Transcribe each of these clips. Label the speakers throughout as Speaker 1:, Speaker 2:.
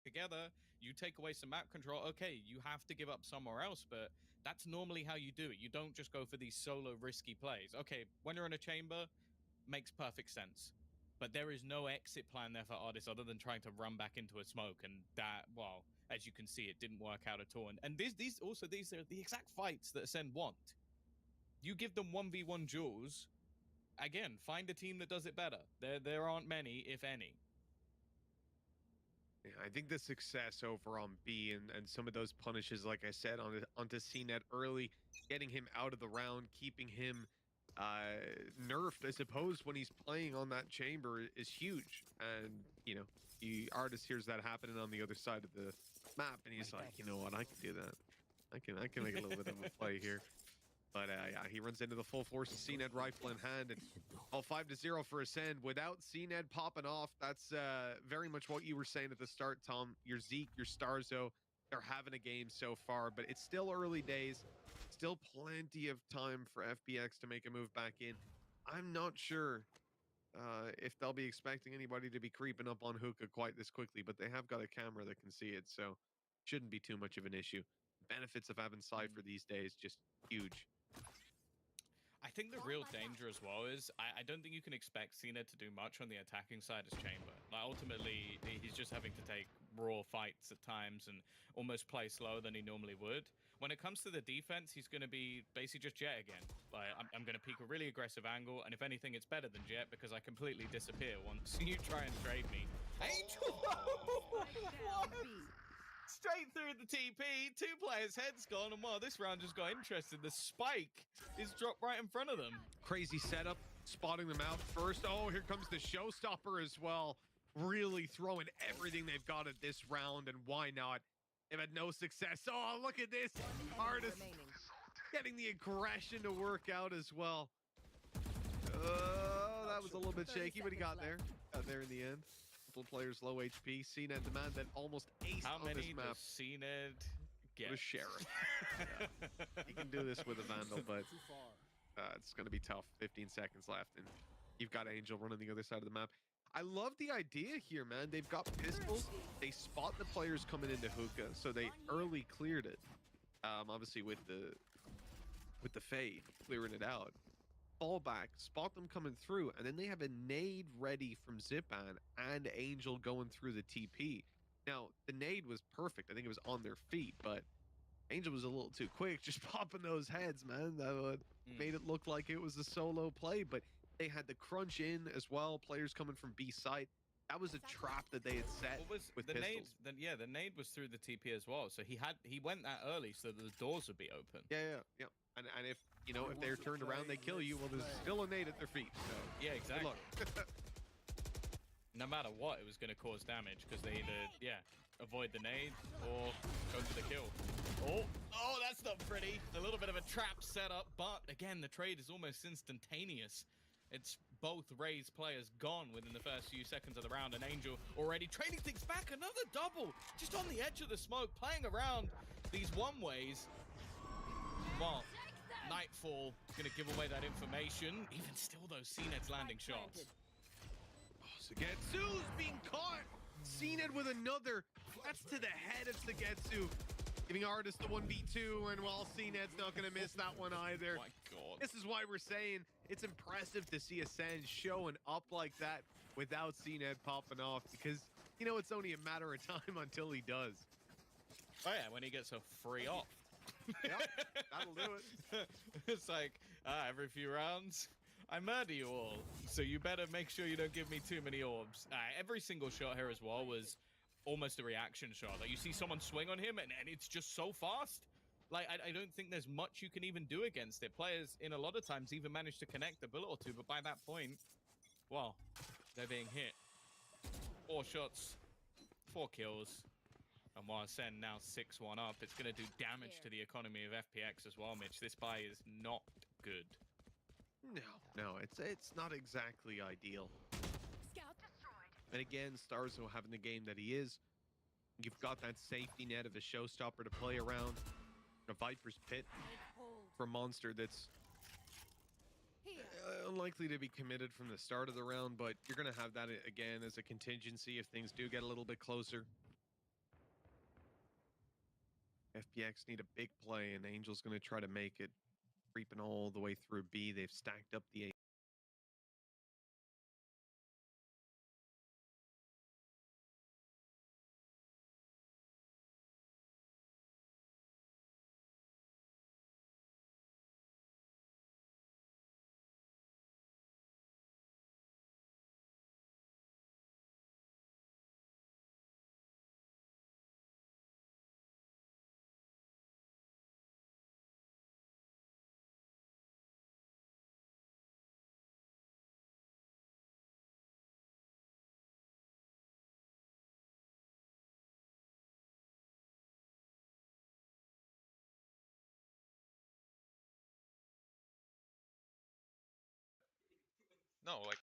Speaker 1: together, you take away some map control, okay, you have to give up somewhere else, but that's normally how you do it. You don't just go for these solo risky plays. Okay, when you're in a chamber, makes perfect sense. But there is no exit plan there for Artis other than trying to run back into a smoke, and that, well, as you can see, it didn't work out at all. And these are the exact fights that Ascend want. You give them 1v1 duels, again, find a team that does it better. There aren't many, if any.
Speaker 2: Yeah, I think the success over on B and some of those punishes, like I said, onto CNET early, getting him out of the round, keeping him nerfed, I suppose, when he's playing on that chamber is huge. And you know, Artis hears that happening on the other side of the map, and he's like, you know what, I can do that. I can make a little bit of a play here. But yeah, he runs into the full force of CNED rifle in hand, and 5-0 for Ascend without CNED popping off. That's very much what you were saying at the start, Tom. Your Zeke, your Starzo, they're having a game so far, but it's still early days. Still plenty of time for FPX to make a move back in. I'm not sure if they'll be expecting anybody to be creeping up on Hookah quite this quickly, but they have got a camera that can see it, so shouldn't be too much of an issue. Benefits of having Cypher these days, just huge.
Speaker 1: I think the real danger as well is I don't think you can expect Cena to do much on the attacking side as Chamber. Like, ultimately, he's just having to take raw fights at times and almost play slower than he normally would. When it comes to the defense, he's going to be basically just Jet again. Like, I'm going to peek a really aggressive angle, and if anything, it's better than Jet because I completely disappear once you try and trade me. Angel! What? Straight through the TP, 2 players' heads gone, and wow, this round just got interesting. The spike is dropped right in front of them.
Speaker 2: Crazy setup, spotting them out first. Oh, here comes the showstopper as well. Really throwing everything they've got at this round, and why not? They've had no success. Oh, look at this. Artis getting the aggression to work out as well. Oh, that was a little bit shaky, but he got there. Got there in the end. Couple players low HP. CNED demand that almost ace on this map.
Speaker 1: How many does CNED get?
Speaker 2: The Sheriff. Yeah. He can do this with a Vandal, but it's going to be tough. 15 seconds left, and you've got Angel running the other side of the map. I love the idea here, man. They've got pistols. They spot the players coming into Hookah, so they early cleared it. Obviously with the Faye clearing it out. Fall back, spot them coming through, and then they have a nade ready from Zipan and Angel going through the TP. Now, the nade was perfect. I think it was on their feet, but Angel was a little too quick, just popping those heads, man. That made it look like it was a solo play, but they had the crunch in as well, players coming from B site. That was a trap that they had set with
Speaker 1: the
Speaker 2: pistols.
Speaker 1: nade. The nade was through the TP as well, so he went that early so that the doors would be open.
Speaker 2: Yeah. And if, you know, if they're turned around, they kill you, well, there's still a nade at their feet. So,
Speaker 1: yeah, exactly.
Speaker 2: Good luck.
Speaker 1: No matter what, it was going to cause damage because they either, avoid the nade or go for the kill. Oh, that's not pretty. A little bit of a trap setup, but again, the trade is almost instantaneous. It's both Raze players gone within the first few seconds of the round, and Angel already trading things back. Another double, just on the edge of the smoke, playing around these one-ways. Well, Nightfall gonna give away that information. Even still, though, CNED's landing shots.
Speaker 2: Oh, Sagetsu's being caught. CNED with another. That's to the head of Sagetsu. Giving Artis the 1v2, and while CNED's not going to miss that one either.
Speaker 1: Oh my God.
Speaker 2: This is why we're saying it's impressive to see Ascend showing up like that without CNED popping off, because, you know, it's only a matter of time until he does.
Speaker 1: Oh yeah, when he gets a free op.
Speaker 2: Yep, that'll do it.
Speaker 1: It's like, every few rounds, I murder you all. So you better make sure you don't give me too many orbs. Every single shot here as well was almost a reaction shot. Like, you see someone swing on him, and it's just so fast. Like, I don't think there's much you can even do against it. Players, in a lot of times, even manage to connect a bullet or two, but by that point, well, they're being hit. 4 shots, 4 kills. And while Ascend now 6-1 up, it's going to do damage to the economy of FPX as well, Mitch. This buy is not good.
Speaker 2: No, it's not exactly ideal.
Speaker 3: Scout destroyed.
Speaker 2: And again, Starzo having the game that he is. You've got that safety net of a showstopper to play around. A Viper's Pit for Monster that's unlikely to be committed from the start of the round, but you're going to have that again as a contingency if things do get a little bit closer. FPX need a big play, and Angel's going to try to make it, creeping all the way through B. They've stacked up the
Speaker 3: No, like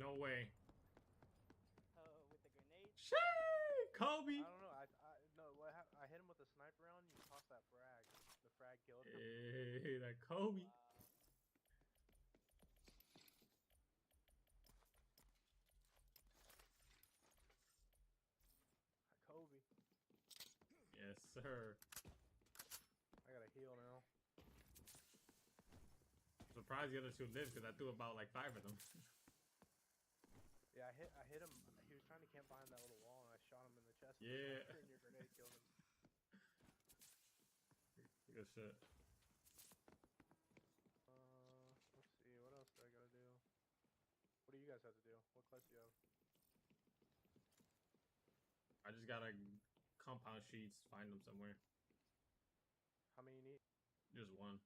Speaker 3: no way.
Speaker 4: With the grenade.
Speaker 3: Shit, Kobe.
Speaker 5: I don't know. No. I hit him with a sniper round. You toss that frag. The frag killed him.
Speaker 3: Hey, that Kobe.
Speaker 4: Wow.
Speaker 5: Kobe.
Speaker 3: Yes, sir.
Speaker 5: I gotta heal now.
Speaker 3: I'm surprised the other two lived because I threw about like 5 of them.
Speaker 5: Yeah, I hit him. He was trying to camp behind that little wall, and I shot him in the chest. with a
Speaker 3: Yeah.
Speaker 5: sniper, and your grenade killed him.
Speaker 3: Good shit.
Speaker 5: Let's see. What else do I gotta do? What do you guys have to do? What class do you have?
Speaker 3: I just gotta compound sheets, find them somewhere.
Speaker 5: How many you need?
Speaker 3: Just one.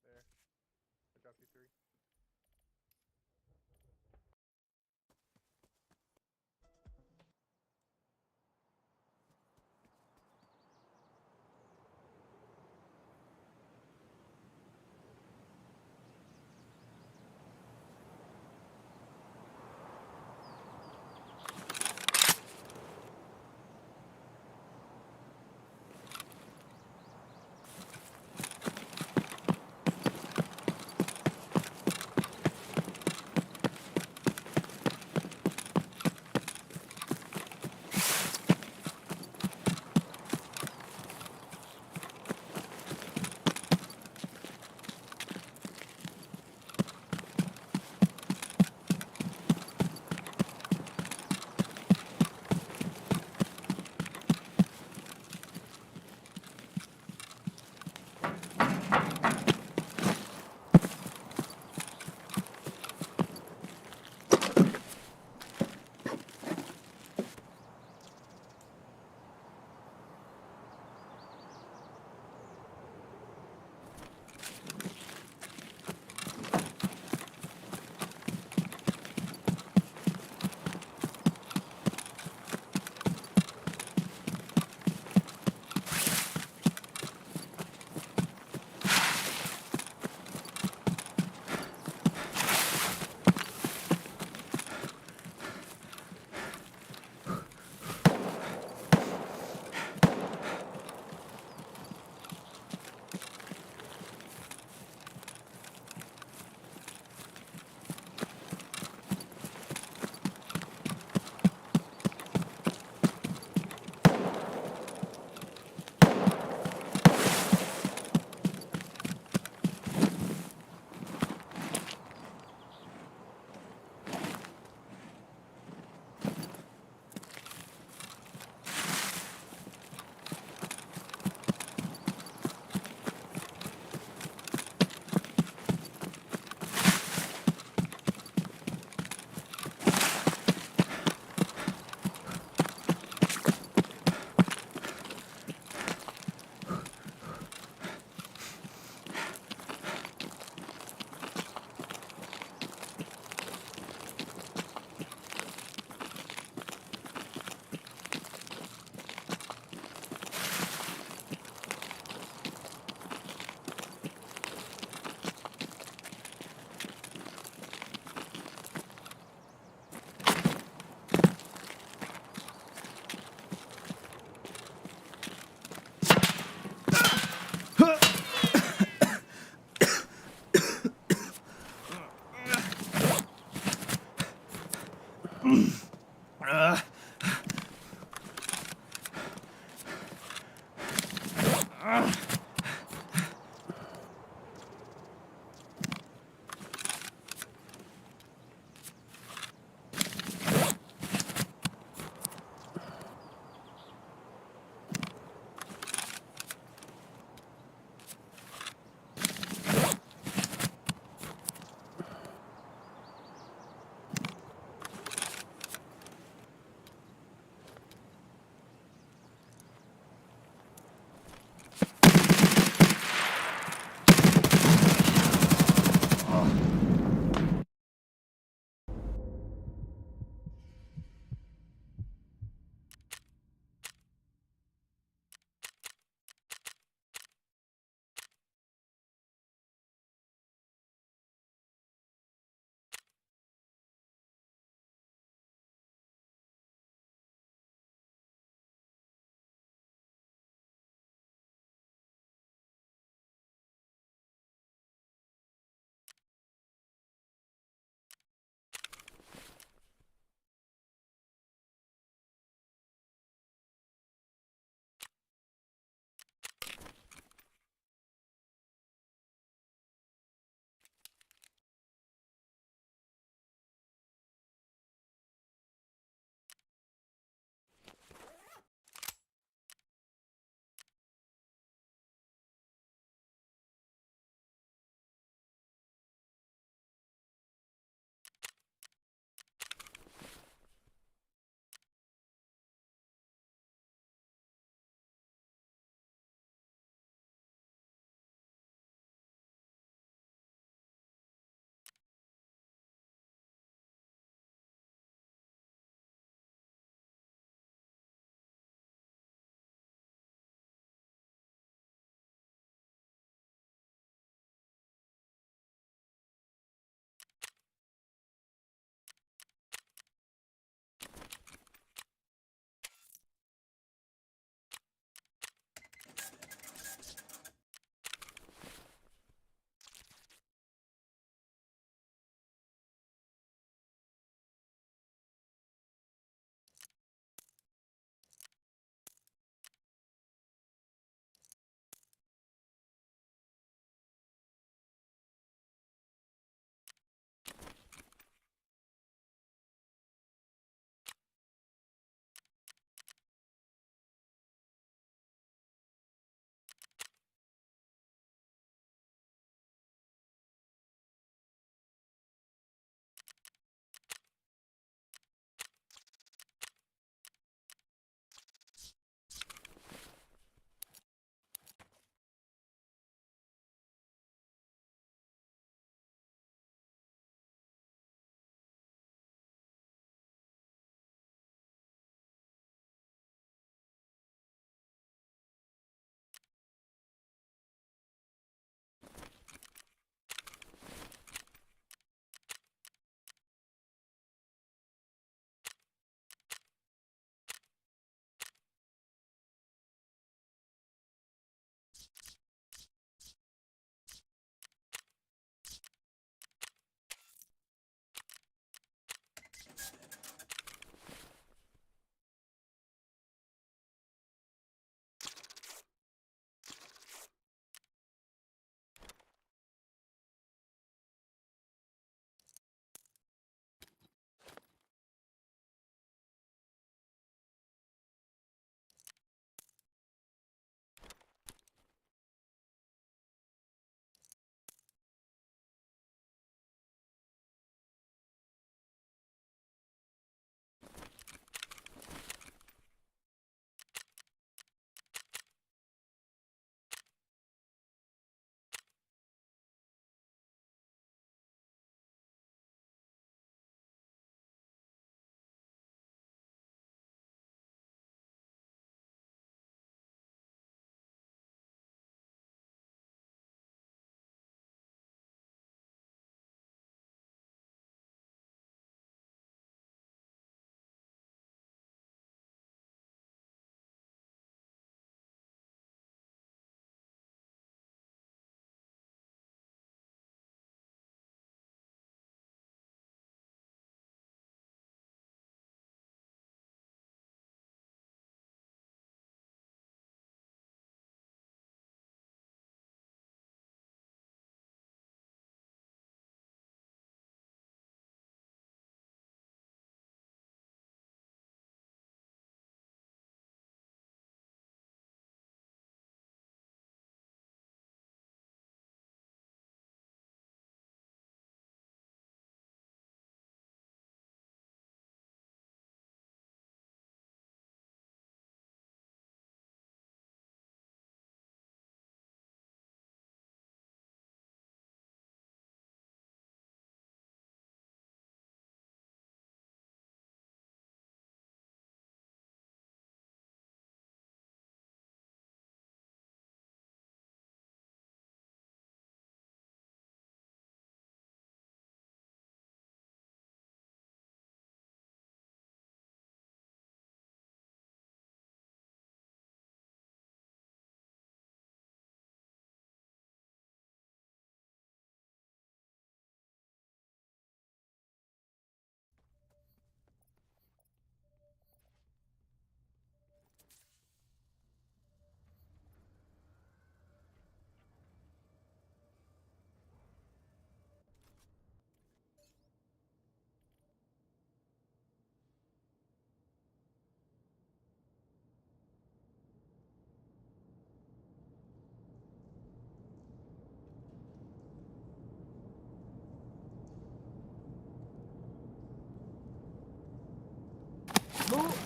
Speaker 5: There. I dropped you 3.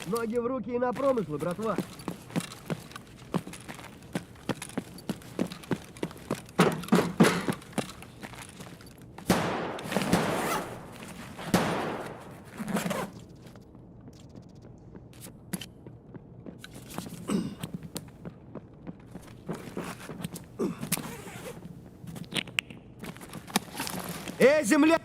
Speaker 6: Ноги в руки и на промыслы, братва. Земля!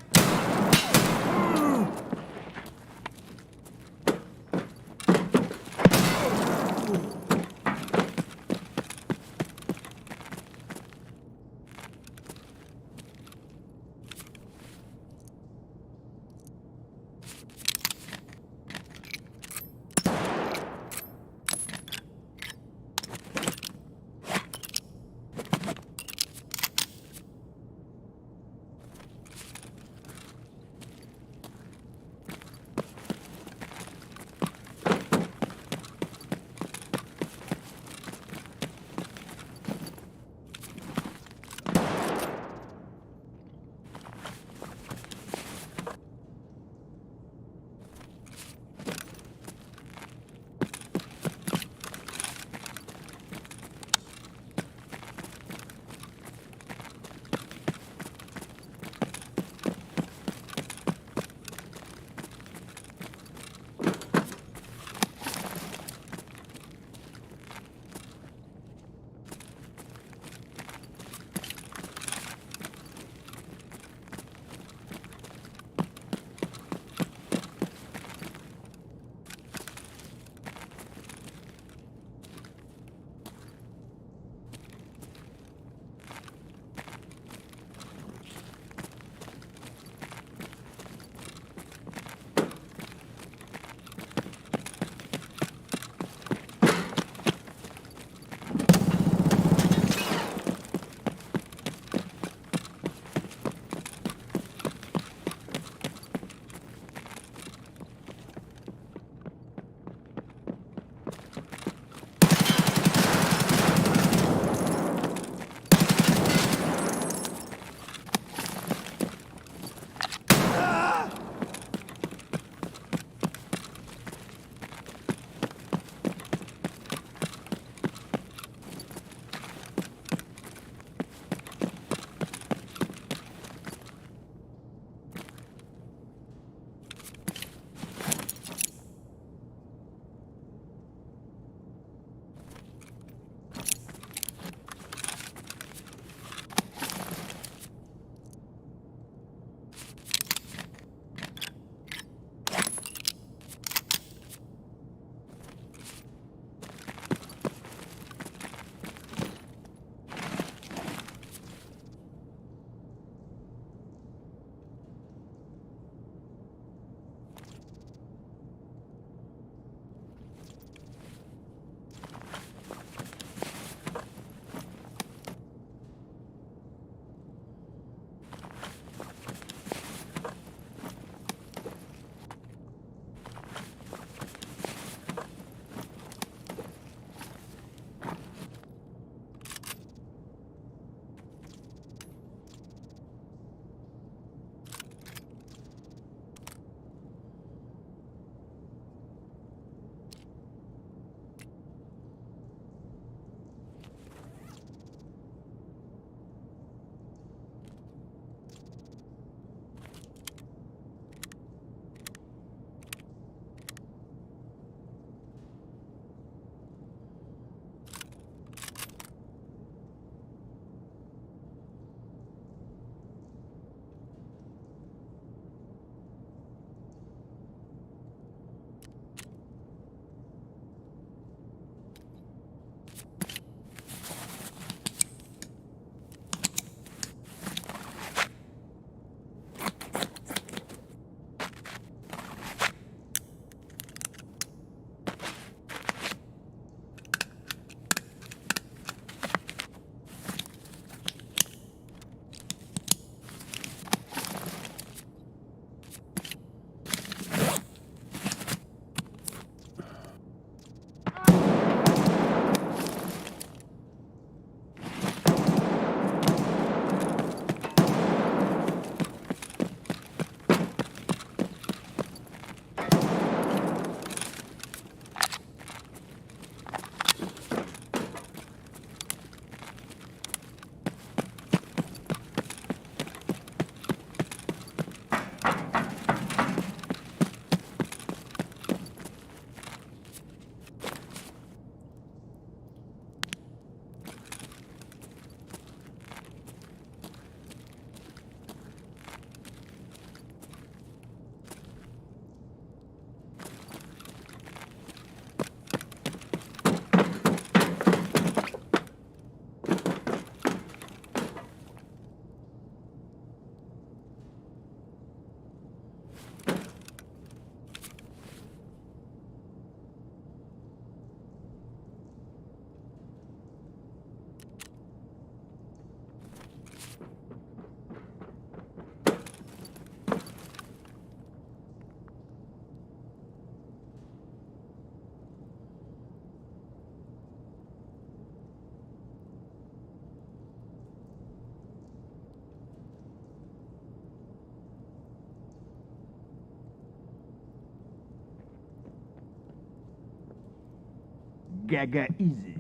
Speaker 6: Гага изи.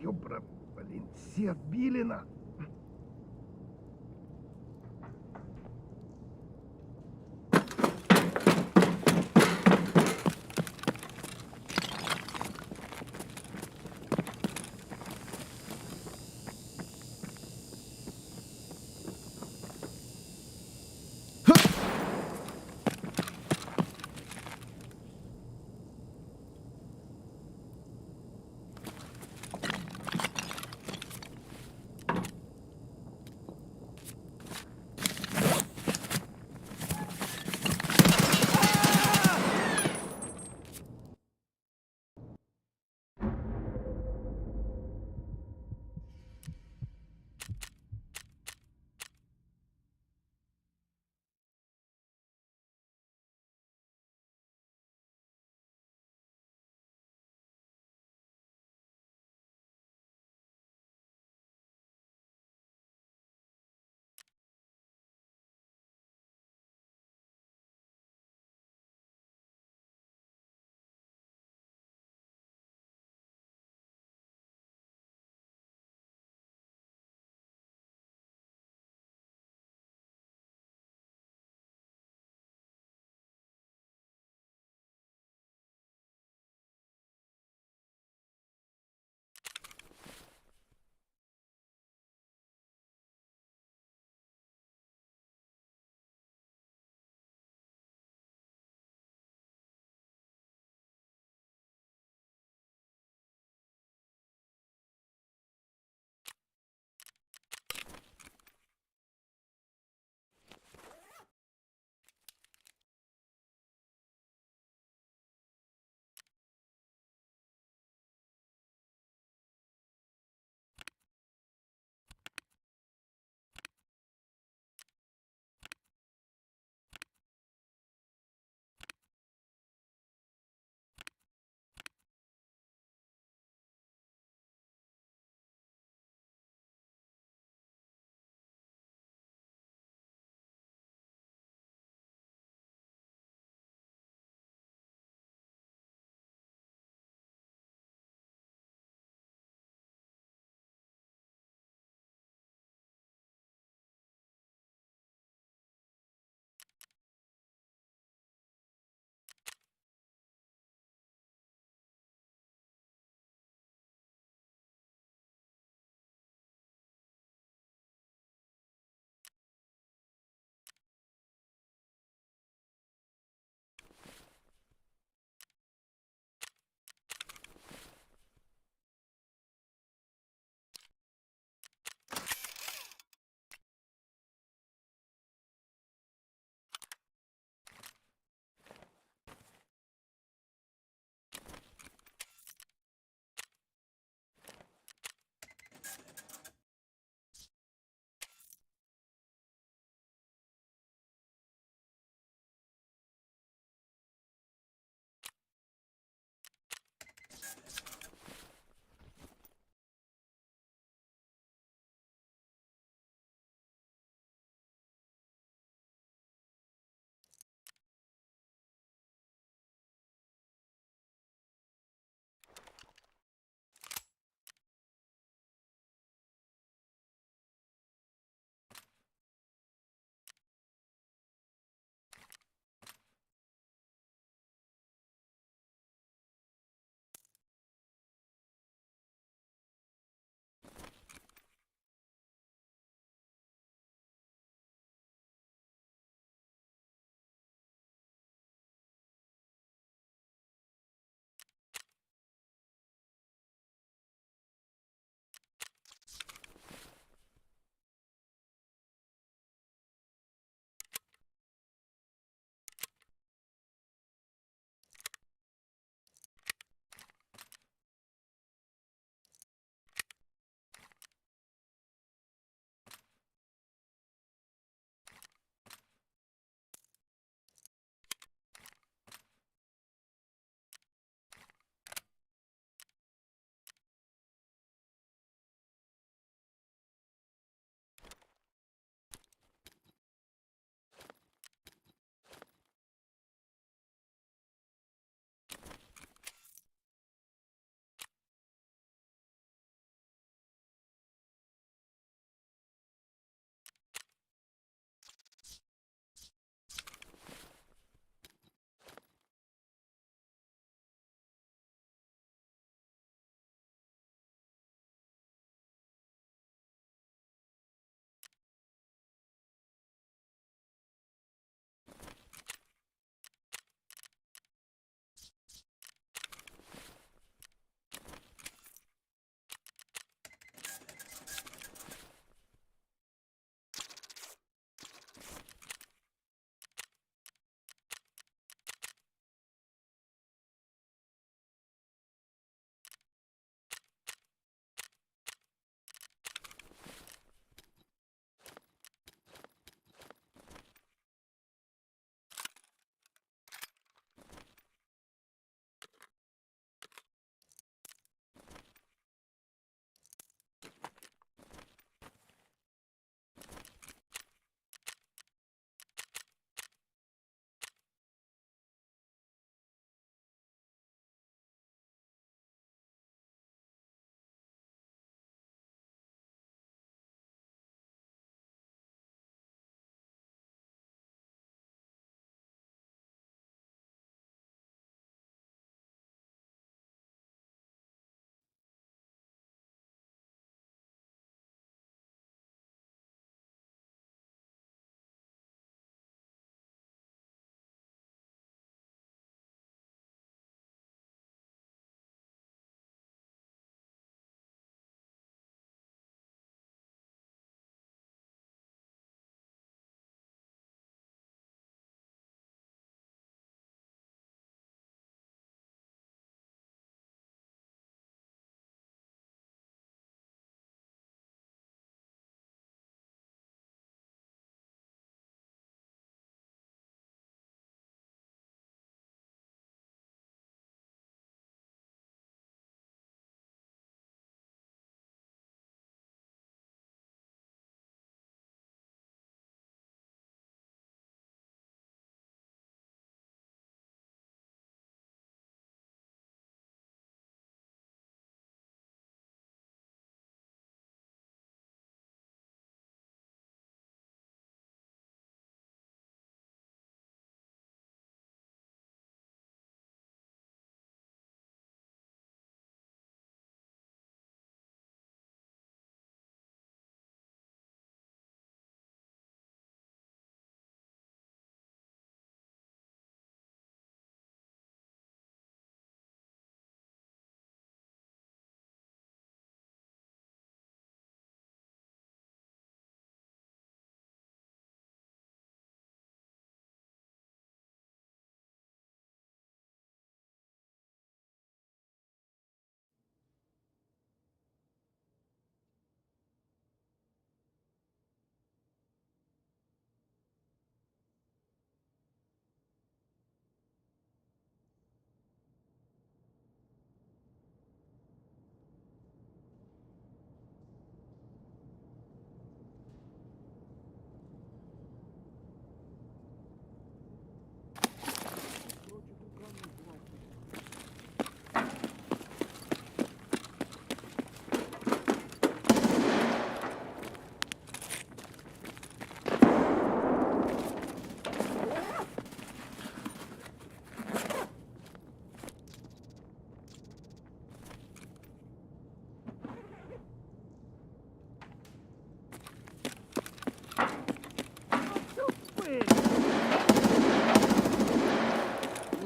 Speaker 6: Ёбра, блин, все отбилено.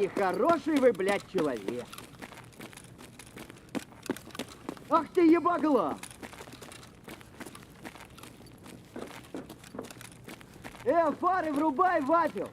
Speaker 7: Нехороший вы, блядь, человек. Ах ты ебагло! Фары врубай, Ватю!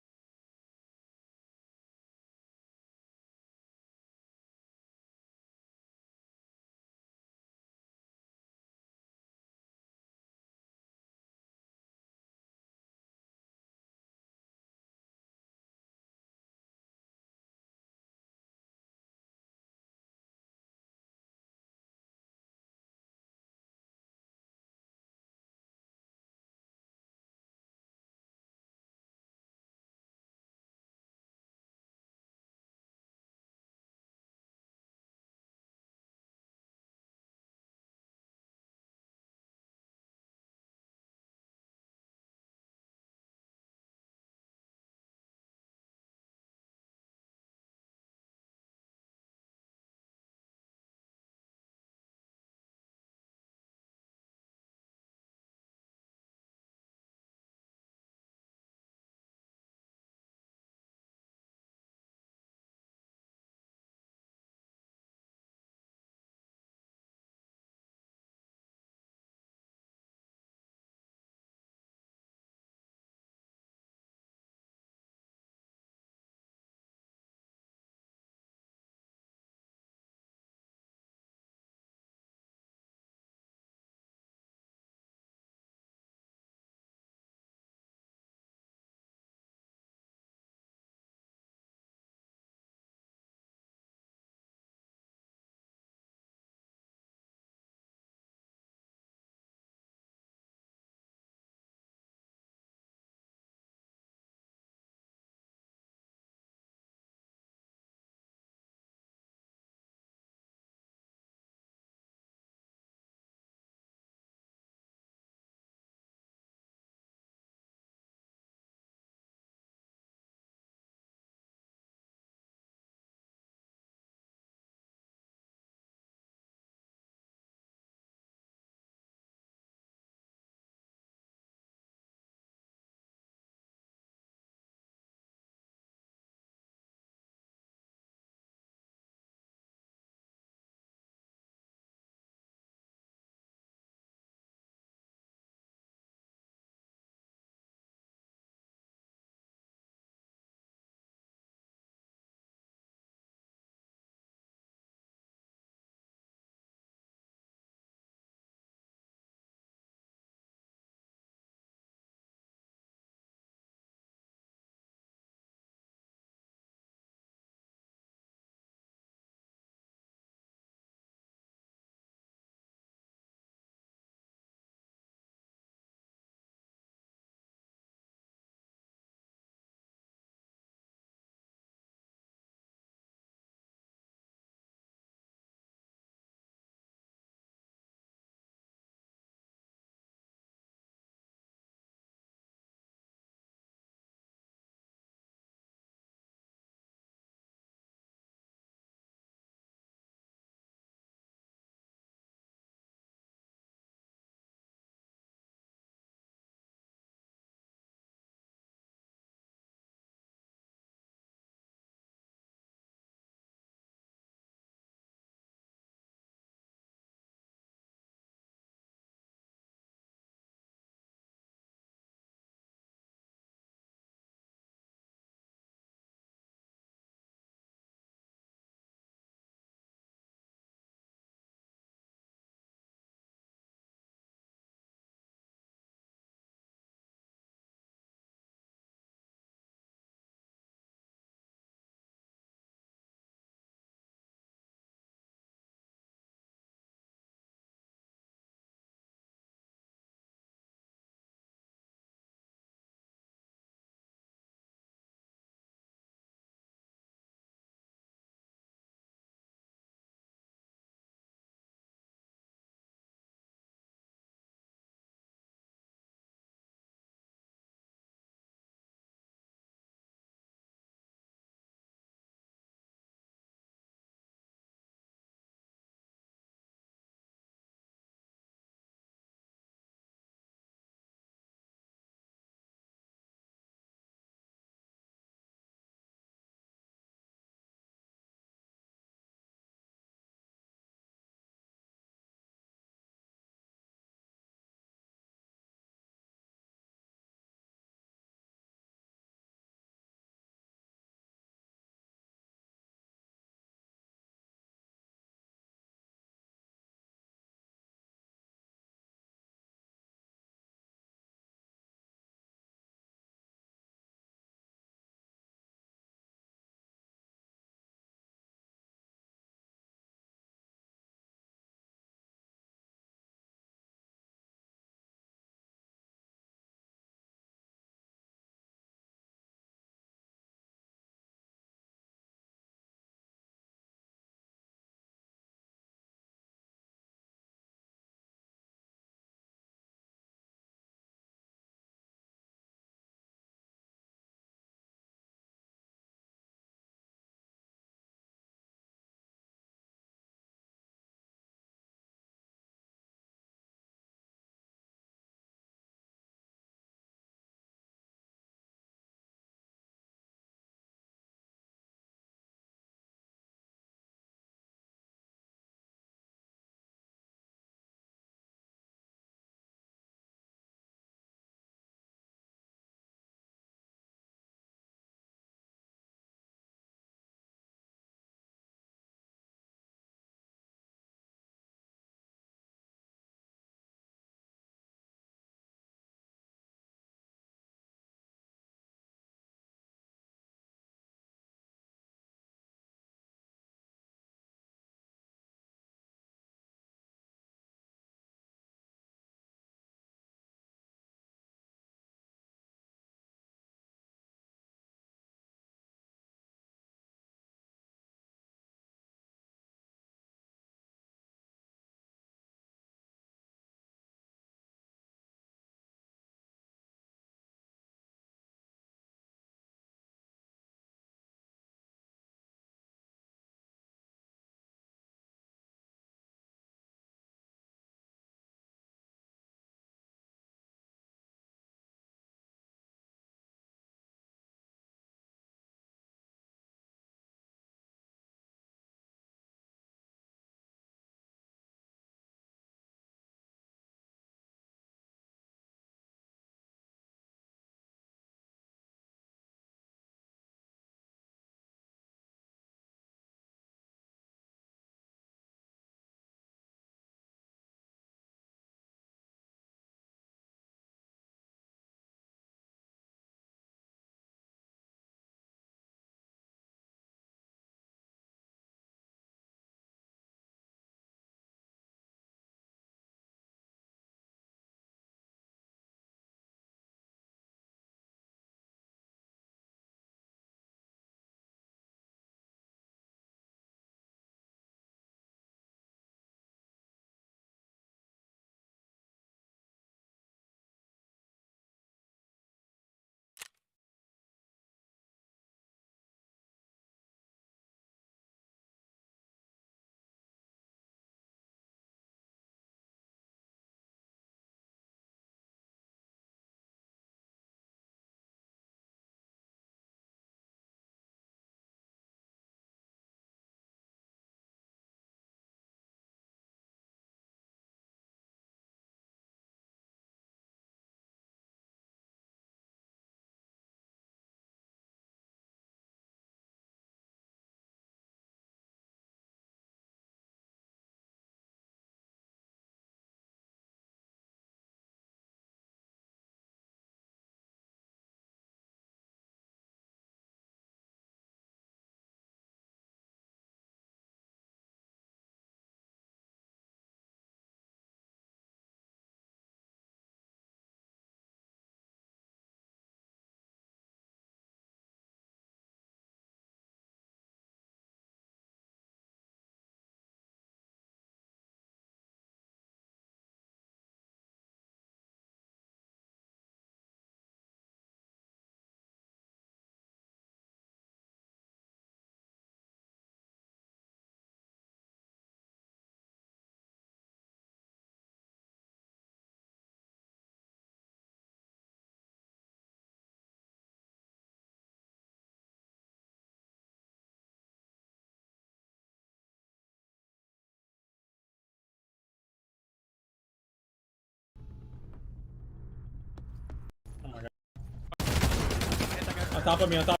Speaker 8: On top of me, on top.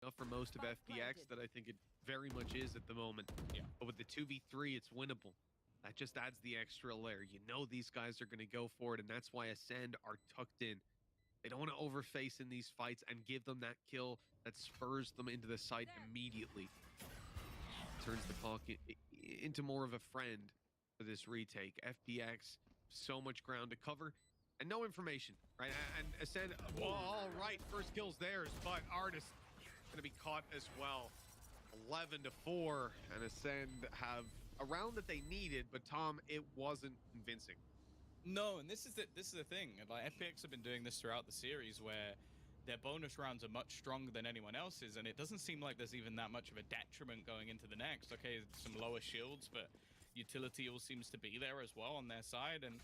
Speaker 2: Enough for most of
Speaker 4: Spike
Speaker 2: FPX
Speaker 4: planted.
Speaker 2: that I think it very much is at the moment.
Speaker 1: Yeah.
Speaker 2: But with the 2v3, it's winnable. That just adds the extra layer. You know these guys are going to go for it, and that's why Ascend are tucked in. They don't want to overface in these fights and give them that kill that spurs them into the site immediately. Turns the clock into more of a friend for this retake. FPX, so much ground to cover and no information, right? And Ascend, well, all right, first kill's theirs, but Artist going to be caught as well. 11-4, and Ascend have a round that they needed, but Tom, it wasn't convincing.
Speaker 1: No, and this is the thing. Like FPX have been doing this throughout the series, where their bonus rounds are much stronger than anyone else's, and it doesn't seem like there's even that much of a detriment going into the next. Okay, some lower shields, but utility all seems to be there as well on their side, and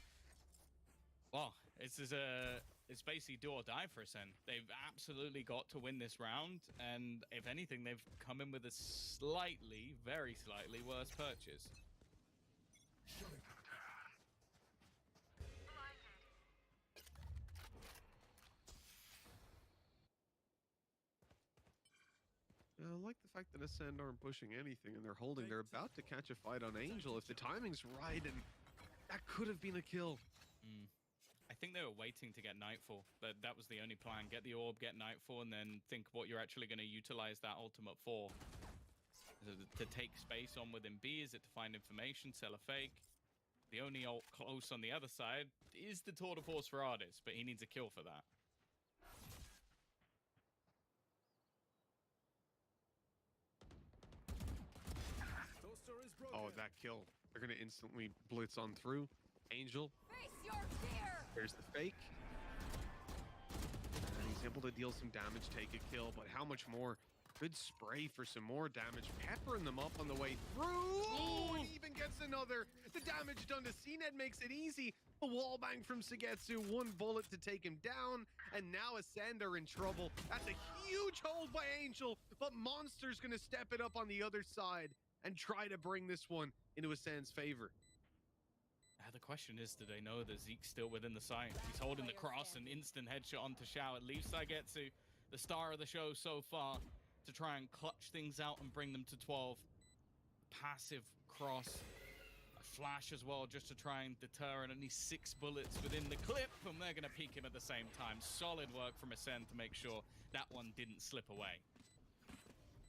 Speaker 1: well, it's basically do or die for Ascend. They've absolutely got to win this round, and if anything, they've come in with a slightly, very slightly worse purchase.
Speaker 2: I like the fact that Ascend aren't pushing anything and they're holding. They're about to catch a fight on Angel if the timing's right, and that could have been a kill.
Speaker 1: I think they were waiting to get Nightfall. That was the only plan. Get the orb, get Nightfall, and then think what you're actually going to utilize that ultimate for. Is it to take space on within B? Is it to find information, sell a fake? The only ult close on the other side is the Tour de Force for Ardis, but he needs a kill for that.
Speaker 2: Oh, that kill. They're going to instantly blitz on through. Angel. There's the fake. And he's able to deal some damage, take a kill, but how much more? Good spray for some more damage. Peppering them up on the way through. Oh, and even gets another. The damage done to CNED makes it easy. A wallbang from Sagetsu. One bullet to take him down. And now Ascend are in trouble. That's a huge hold by Angel, but Monster's going to step it up on the other side and try to bring this one into Ascend's favor.
Speaker 1: The question is, do they know that Zeke's still within the site? He's holding the cross, and instant headshot onto Shao. It leaves Sagetsu, the star of the show so far, to try and clutch things out and bring them to 12. Passive cross, a flash as well, just to try and deter, and only 6 bullets within the clip, and they're going to peek him at the same time. Solid work from Ascend to make sure that one didn't slip away.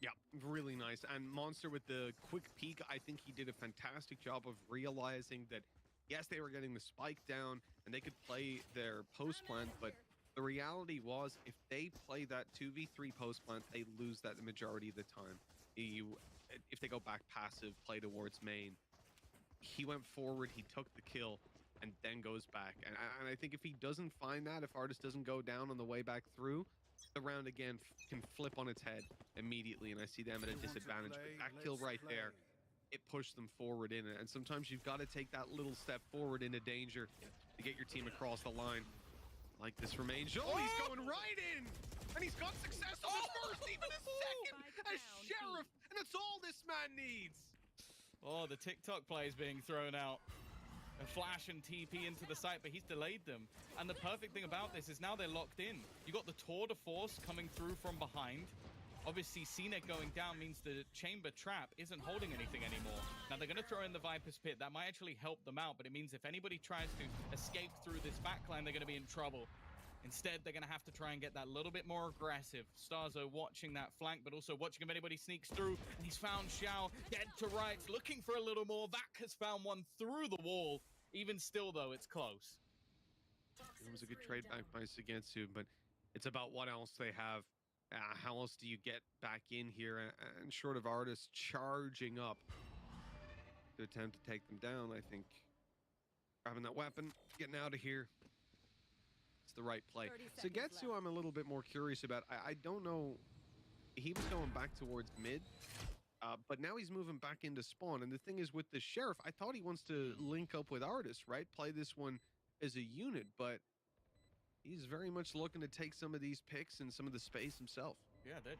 Speaker 2: Yeah, really nice. And Monster with the quick peek, I think he did a fantastic job of realizing that, yes, they were getting the spike down and they could play their post plant, but the reality was if they play that 2v3 post plant, they lose that the majority of the time. If they go back passive, play towards main. He went forward, he took the kill, and then goes back. And I think if he doesn't find that, if Artist doesn't go down on the way back through, the round again can flip on its head immediately, and I see them at a disadvantage. But that kill right there, it pushed them forward in it. And sometimes you've got to take that little step forward into danger to get your team across the line. Like this from Angel. Oh, he's going right in! And he's got success on the first, even the second! A Sheriff! And that's all this man needs!
Speaker 1: Oh, the TikTok play is being thrown out. A flash and TP into the site, but he's delayed them. And the perfect thing about this is now they're locked in. You got the Tour de Force coming through from behind. Obviously, CNET going down means the chamber trap isn't holding anything anymore. Now, they're going to throw in the Viper's Pit. That might actually help them out, but it means if anybody tries to escape through this backline, they're going to be in trouble. Instead, they're going to have to try and get that little bit more aggressive. Starzo watching that flank, but also watching if anybody sneaks through. And he's found Xiao dead to rights, looking for a little more. Vac has found one through the wall. Even still, though, it's close.
Speaker 2: It was a good trade back by Sugetsu, but it's about what else they have. How else do you get back in here? And short of Artists charging up to attempt to take them down, I think grabbing that weapon, getting out of here, it's the right play.
Speaker 8: 30 seconds
Speaker 2: Sugetsu, I'm a little bit more curious about. I don't know. He was going back towards mid, but now he's moving back into spawn. And the thing is, with the Sheriff, I thought he wants to link up with Artists, right? Play this one as a unit, but he's very much looking to take some of these picks and some of the space himself.
Speaker 1: Yeah, they're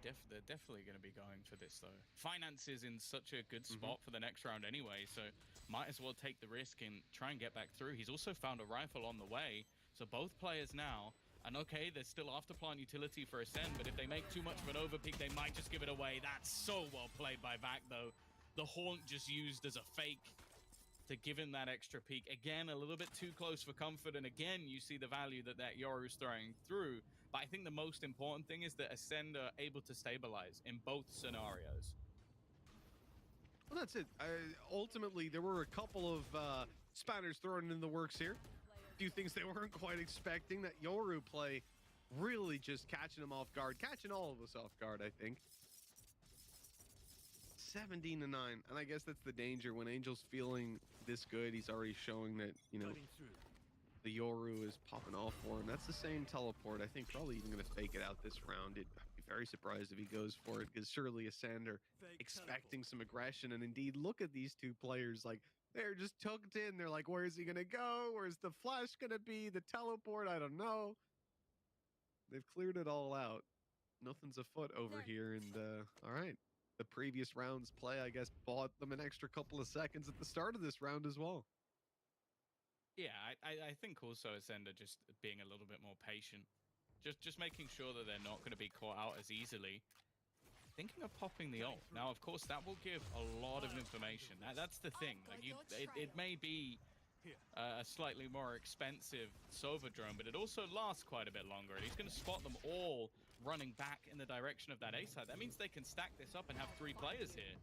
Speaker 1: definitely going to be going for this, though. Finance is in such a good spot for the next round anyway, so might as well take the risk and try and get back through. He's also found a rifle on the way, so both players now, and okay, there's still after-plant utility for Ascend, but if they make too much of an overpeak, they might just give it away. That's so well played by Vac, though. The Haunt just used as a fake to give him that extra peek. Again, a little bit too close for comfort, and again, you see the value that Yoru's throwing through. But I think the most important thing is that Ascend are able to stabilize in both scenarios.
Speaker 2: Well, that's it. Ultimately, there were a couple of spanners thrown in the works here. A few things they weren't quite expecting. That Yoru play really just catching them off guard, catching all of us off guard, I think. 17-9, and I guess that's the danger when Angel's feeling this good. He's already showing that, you know, the Yoru is popping off for him. That's the same teleport. I think probably even going to fake it out this round. I'd be very surprised if he goes for it, because surely Ascender expecting some aggression. And indeed, look at these two players. Like, they're just tucked in. They're like, where's he going to go? Where's the flash going to be? The teleport? I don't know. They've cleared it all out. Nothing's afoot over here. And all right. The previous round's play, I guess, bought them an extra couple of seconds at the start of this round as well.
Speaker 1: Yeah, I think also Ascender just being a little bit more patient. Just making sure that they're not going to be caught out as easily. Thinking of popping the ult. Now, of course, that will give a lot of information. That's the thing. Like, it may be a slightly more expensive Sova drone, but it also lasts quite a bit longer. And he's going to spot them all running back in the direction of that A side. That means they can stack this up and have 3 players here.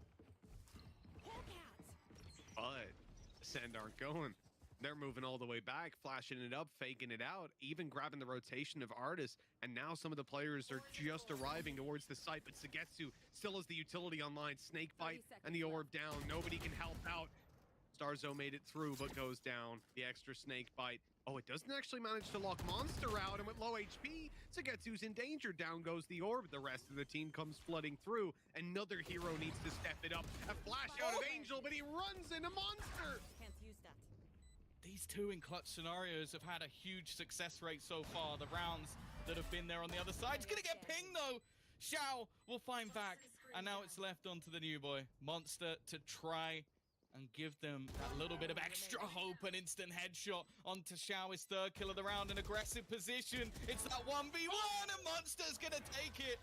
Speaker 2: But Ascend aren't going. They're moving all the way back, flashing it up, faking it out, even grabbing the rotation of Artists. And now some of the players are just arriving towards the site, but Sugetsu still has the utility online. Snakebite and the orb down. Nobody can help out. Starzo made it through, but goes down. The extra Snakebite. Oh, it doesn't actually manage to lock Monster out, and with low HP, Sugetsu's in danger. Down goes the orb. The rest of the team comes flooding through. Another hero needs to step it up. A flash out of Angel, but he runs into Monster.
Speaker 8: Can't use that.
Speaker 1: These two in clutch scenarios have had a huge success rate so far. The rounds that have been there on the other side. It's going to get pinged, though. Xiao will find back, and now it's left onto the new boy, Monster, to try and give them that little bit of extra hope. An instant headshot onto Xiao, his 3rd kill of the round, an aggressive position. It's that 1v1, and Monster's going to take it.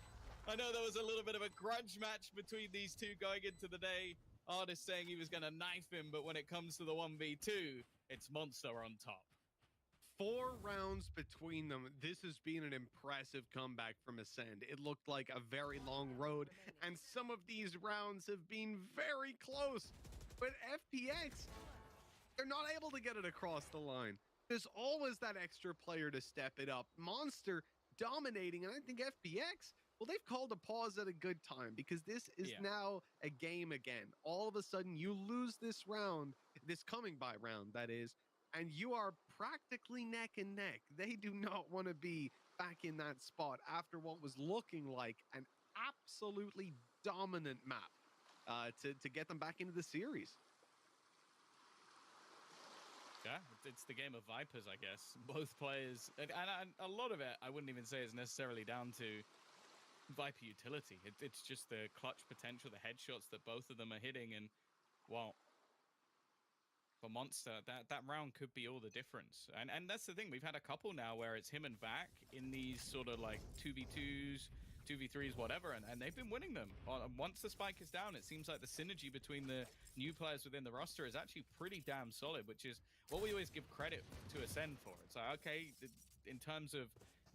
Speaker 1: I know there was a little bit of a grudge match between these two going into the day. Artist saying he was going to knife him, but when it comes to the 1v2, it's Monster on top.
Speaker 2: 4 rounds between them. This has been an impressive comeback from Ascend. It looked like a very long road, and some of these rounds have been very close. But FPX, they're not able to get it across the line. There's always that extra player to step it up. Monster dominating, and I think FPX, well, they've called a pause at a good time, because this is now a game again. All of a sudden, you lose this round, this coming by round, that is, and you are practically neck and neck. They do not want to be back in that spot after what was looking like an absolutely dominant map to get them back into the series.
Speaker 1: Yeah, it's the game of Vipers, I guess. Both players, and a lot of it, I wouldn't even say is necessarily down to Viper utility. It's just the clutch potential, the headshots that both of them are hitting, and, well, for Monster, that round could be all the difference. And that's the thing, we've had a couple now where it's him and Vac in these sort of like 2v2s, 2v3s, whatever, and they've been winning them. Once the spike is down, it seems like the synergy between the new players within the roster is actually pretty damn solid, which is what we always give credit to Ascend for. It's like, okay, in terms of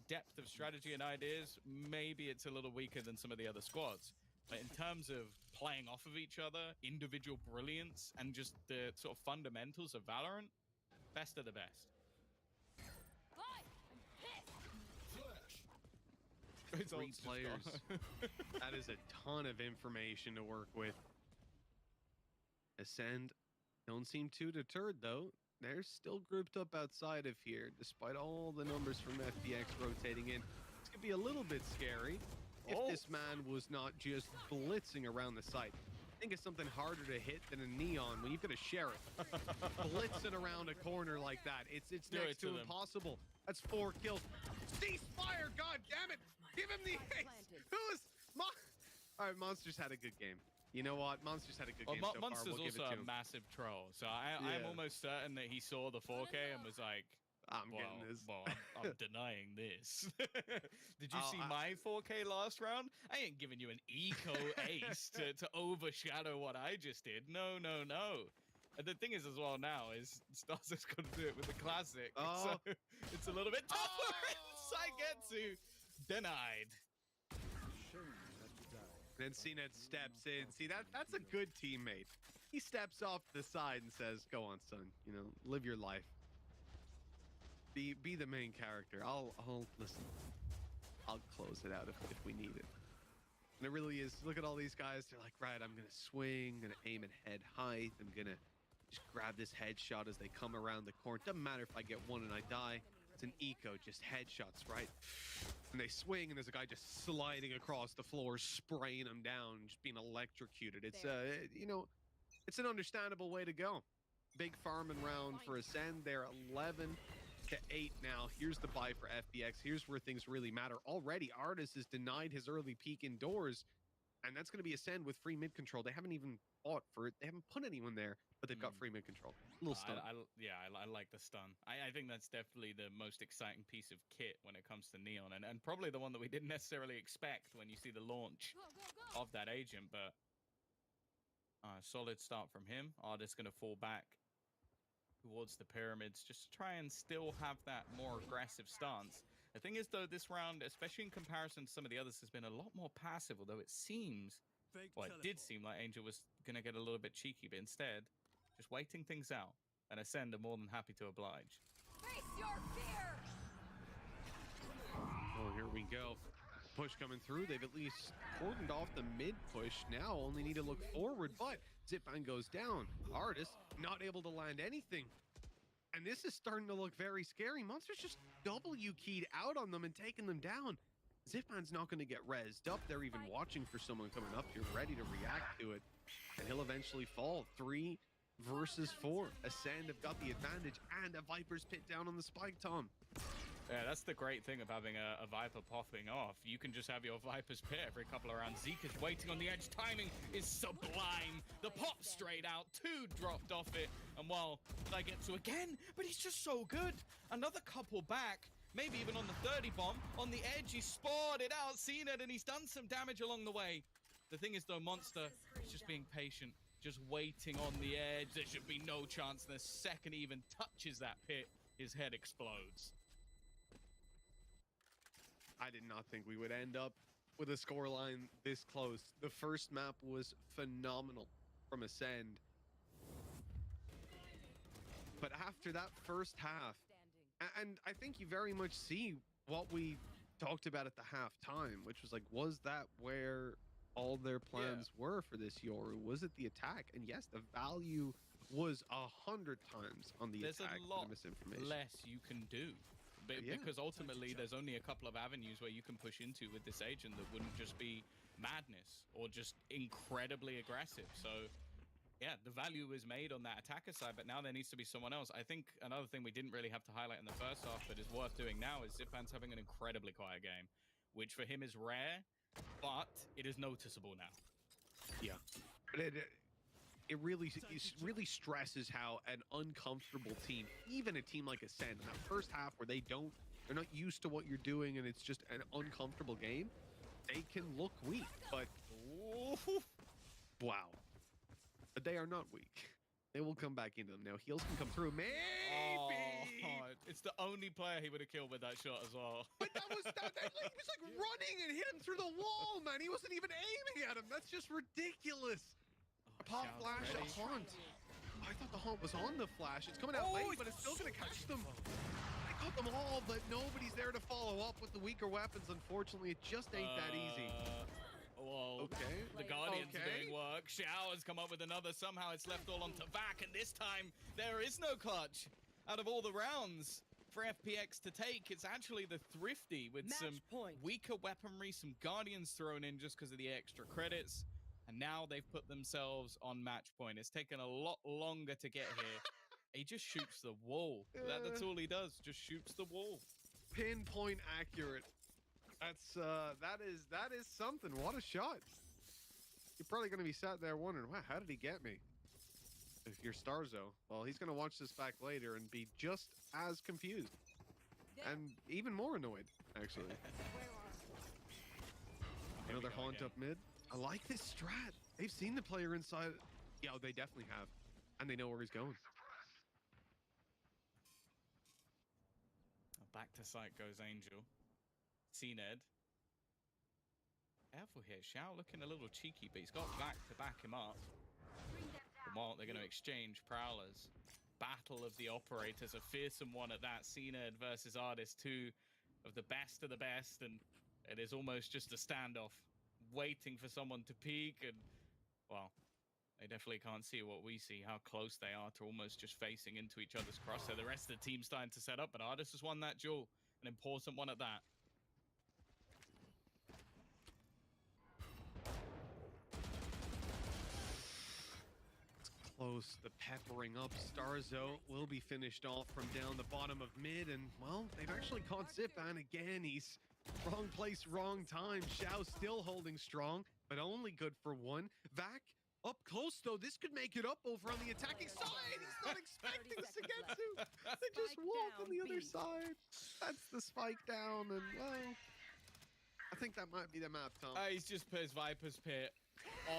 Speaker 1: depth of strategy and ideas, maybe it's a little weaker than some of the other squads. But in terms of playing off of each other, individual brilliance, and just the sort of fundamentals of Valorant, best of the best. It's
Speaker 2: Three
Speaker 1: all just
Speaker 2: players.
Speaker 1: gone.
Speaker 2: That is a ton of information to work with. Ascend don't seem too deterred though. They're still grouped up outside of here, despite all the numbers from FPX rotating in. This could be a little bit scary if this man was not just blitzing around the site. Think of something harder to hit than a Neon when you've got a Sheriff blitzing around a corner like that. It's
Speaker 1: Do
Speaker 2: next
Speaker 1: it to
Speaker 2: to
Speaker 1: them.
Speaker 2: impossible. That's 4 kills. Ceasefire, god damn it! Give him the ace! Who's all right, Monsters had a good game. You know what? Monsters had a good
Speaker 1: Well,
Speaker 2: game so far.
Speaker 1: Monster's
Speaker 2: We'll give it
Speaker 1: also
Speaker 2: to
Speaker 1: a
Speaker 2: him.
Speaker 1: massive troll, so I'm
Speaker 2: Yeah.
Speaker 1: almost certain that he saw the 4K and was like,
Speaker 2: I'm
Speaker 1: well,
Speaker 2: getting this.
Speaker 1: well, I'm denying this. Did you
Speaker 2: Oh,
Speaker 1: see my 4K last round? I ain't giving you an eco ace to overshadow what I just did. No, no, no. And the thing is as well now is Stars is going to do it with the classic.
Speaker 2: Oh.
Speaker 1: So it's a little bit tougher.
Speaker 2: Oh.
Speaker 1: Saigetsu denied.
Speaker 2: Then CNET steps in. See, that's a good teammate. He steps off to the side and says, "Go on, son. You know, live your life. Be the main character. I'll listen. I'll close it out if we need it." And it really is. Look at all these guys. They're like, right, I'm gonna swing, gonna aim at head height. I'm gonna just grab this headshot as they come around the corner. Doesn't matter if I get one and I die. It's an eco, just headshots, right? And they swing, and there's a guy just sliding across the floor, spraying them down, just being electrocuted. It's you know, it's an understandable way to go. Big farming round for Ascend. They're 11-8 now. Here's the buy for FBX. Here's where things really matter. Already, Artis has denied his early peek indoors, and that's going to be Ascend with free mid control. They haven't even fought for it. They haven't put anyone there, but they've got free mid control. A little stun.
Speaker 1: I like the stun. I think that's definitely the most exciting piece of kit when it comes to Neon, and probably the one that we didn't necessarily expect when you see the launch of that agent. But solid start from him. Artist going to fall back towards the pyramids just to try and still have that more aggressive stance. The thing is, though, this round, especially in comparison to some of the others, has been a lot more passive, although it seems, well, it did seem like Angel was going to get a little bit cheeky, but instead, just waiting things out. And Ascend are more than happy to oblige.
Speaker 8: Face your fear!
Speaker 2: Oh, here we go. Push coming through. They've at least cordoned off the mid push. Now only need to look forward, but Zipman goes down. Artis not able to land anything. And this is starting to look very scary. Monsters just W keyed out on them and taking them down. Zipman's not going to get rezzed up. They're even watching for someone coming up here, ready to react to it. And he'll eventually fall. 3 versus 4. Ascend have got the advantage, and a Viper's pit down on the spike, Tom.
Speaker 1: Yeah, that's the great thing of having a Viper popping off. You can just have your Viper's pit every couple of rounds. Zeke is waiting on the edge. Timing is sublime. The pop straight out. 2 dropped off it. And well, I get to again, but he's just so good. Another couple back. Maybe even on the 30 bomb. On the edge, he spotted out, seen it, and he's done some damage along the way. The thing is, though, Monster is just being patient. Just waiting on the edge. There should be no chance. The second he even touches that pit, his head explodes.
Speaker 2: I did not think we would end up with a scoreline this close. The first map was phenomenal from Ascend. But after that first half, and I think you very much see what we talked about at the halftime, which was like, was that where all their plans were for this Yoru? Was it the attack? And yes, the value was 100 times on the
Speaker 1: There's
Speaker 2: attack
Speaker 1: a
Speaker 2: for
Speaker 1: lot
Speaker 2: the misinformation.
Speaker 1: less you can do.
Speaker 2: Yeah.
Speaker 1: Because ultimately, there's only a couple of avenues where you can push into with this agent that wouldn't just be madness or just incredibly aggressive. So, yeah, the value is made on that attacker side, but now there needs to be someone else. I think another thing we didn't really have to highlight in the first half, but is worth doing now, is Zipman's having an incredibly quiet game, which for him is rare, but it is noticeable now.
Speaker 2: Yeah. But it really stresses how an uncomfortable team, even a team like Ascend, in that first half where they're not used to what you're doing and it's just an uncomfortable game, they can look weak, but
Speaker 1: Ooh.
Speaker 2: wow. But they are not weak. They will come back into them. Now, heals can come through. Maybe!
Speaker 1: Oh, it's the only player he would have killed with that shot as well.
Speaker 2: But that was, he was like running and hit him through the wall, man. He wasn't even aiming at him. That's just ridiculous. Pop
Speaker 1: Xiao's
Speaker 2: flash
Speaker 1: ready.
Speaker 2: at Haunt. I thought the Haunt was on the flash. It's coming out late, but it's still going to catch them. They caught them all, but nobody's there to follow up with the weaker weapons. Unfortunately, it just ain't that easy.
Speaker 1: Whoa.
Speaker 2: Okay.
Speaker 1: The Guardians are
Speaker 2: Okay.
Speaker 1: doing work. Xiao has come up with another. Somehow it's left all onto Vac, and this time there is no clutch. Out of all the rounds for FPX to take, it's actually the Thrifty with some weaker weaponry, some Guardians thrown in just because of the extra credits. And now they've put themselves on match point. It's taken a lot longer to get here. He just shoots the wall. That's all he does, just shoots the wall.
Speaker 2: Pinpoint accurate. That is something. What a shot. You're probably going to be sat there wondering, wow, how did he get me? If you're Starzo, well, he's going to watch this back later and be just as confused. And even more annoyed, actually. Another
Speaker 1: go
Speaker 2: Haunt
Speaker 1: again.
Speaker 2: up mid. I like this strat. They've seen the player inside. Yeah, they definitely have. And they know where he's going.
Speaker 1: Back to site goes Angel. CNED. Careful here. Xiao looking a little cheeky, but he's got Vac to back him up. Well, they're going to exchange Prowlers. Battle of the Operators, a fearsome one at that. CNED versus Artist, two of the best, and it is almost just a standoff, waiting for someone to peek, and, well, they definitely can't see what we see, how close they are to almost just facing into each other's crosshair. The rest of the team's starting to set up, but Artist has won that duel, an important one at that.
Speaker 2: Close, the peppering up. Starzo will be finished off from down the bottom of mid, and well, they've actually caught Zipan again. He's wrong place, wrong time. Xiao still holding strong, but only good for one. Vac up close though. This could make it up over on the attacking side. He's not expecting Sugetsu. They just walk on the other side. That's the spike down, and well, I think that might be the map, Tom.
Speaker 1: He's just put his Viper's Pit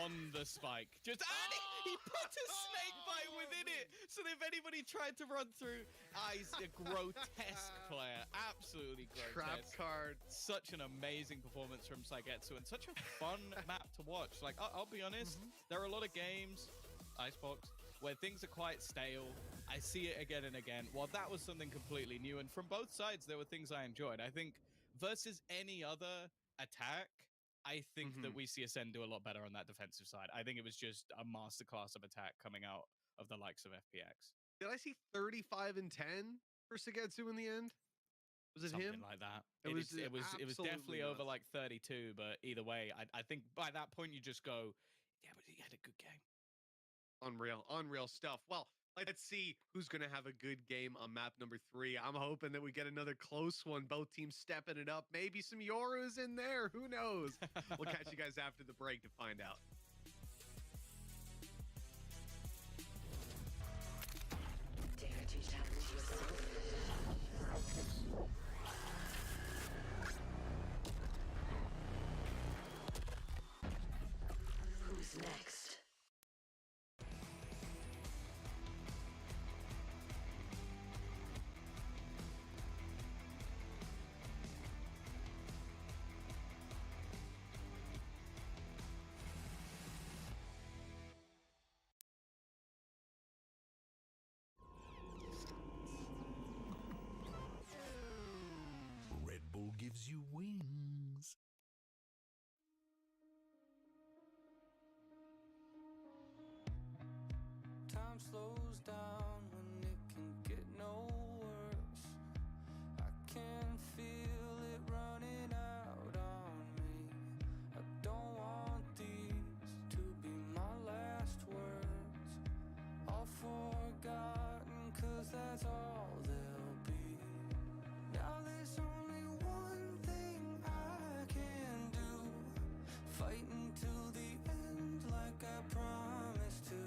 Speaker 1: on the spike. Just and he put a snake bite within it. So if anybody tried to run through, he's a grotesque player. Absolutely
Speaker 2: Trap
Speaker 1: grotesque.
Speaker 2: card.
Speaker 1: Such an amazing performance from Saigetsu and such a fun map to watch. Like, I'll be honest, there are a lot of games, Icebox, where things are quite stale. I see it again and again. Well, that was something completely new. And from both sides, there were things I enjoyed. I think versus any other attack, I think that we see Ascend do a lot better on that defensive side. I think it was just a masterclass of attack coming out of the likes of FPX.
Speaker 2: Did I see 35 and 10 for Sugetsu in the end? Was it
Speaker 1: Something
Speaker 2: him?
Speaker 1: like that.
Speaker 2: It was
Speaker 1: It was definitely
Speaker 2: absolutely
Speaker 1: over
Speaker 2: nuts.
Speaker 1: like 32, but either way, I think by that point you just go, yeah, but he had a good game.
Speaker 2: Unreal stuff. Well, let's see who's going to have a good game on map number 3. I'm hoping that we get another close one. Both teams stepping it up. Maybe some Yorus in there. Who knows? We'll catch you guys after the break to find out.
Speaker 8: Dare to challenge yourself. Who's next?
Speaker 6: Red Bull gives you wings.
Speaker 9: Time slows down when it can get no worse. I can feel it running out on me. I don't want these to be my last words. All forgotten, 'cause that's all they'll be. Now there's only one thing I can do. Fighting till the end like I promised to.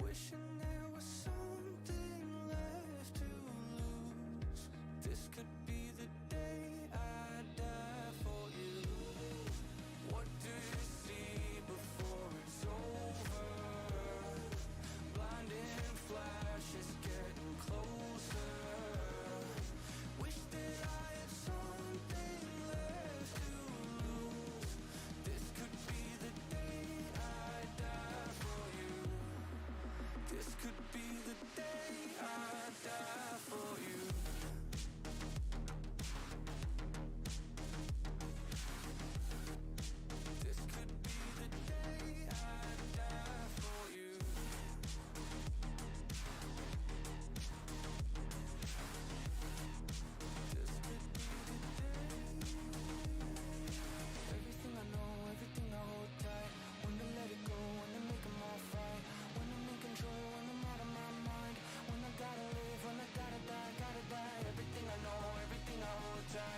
Speaker 9: Wishing there was something left to lose. This could be the day I die for you.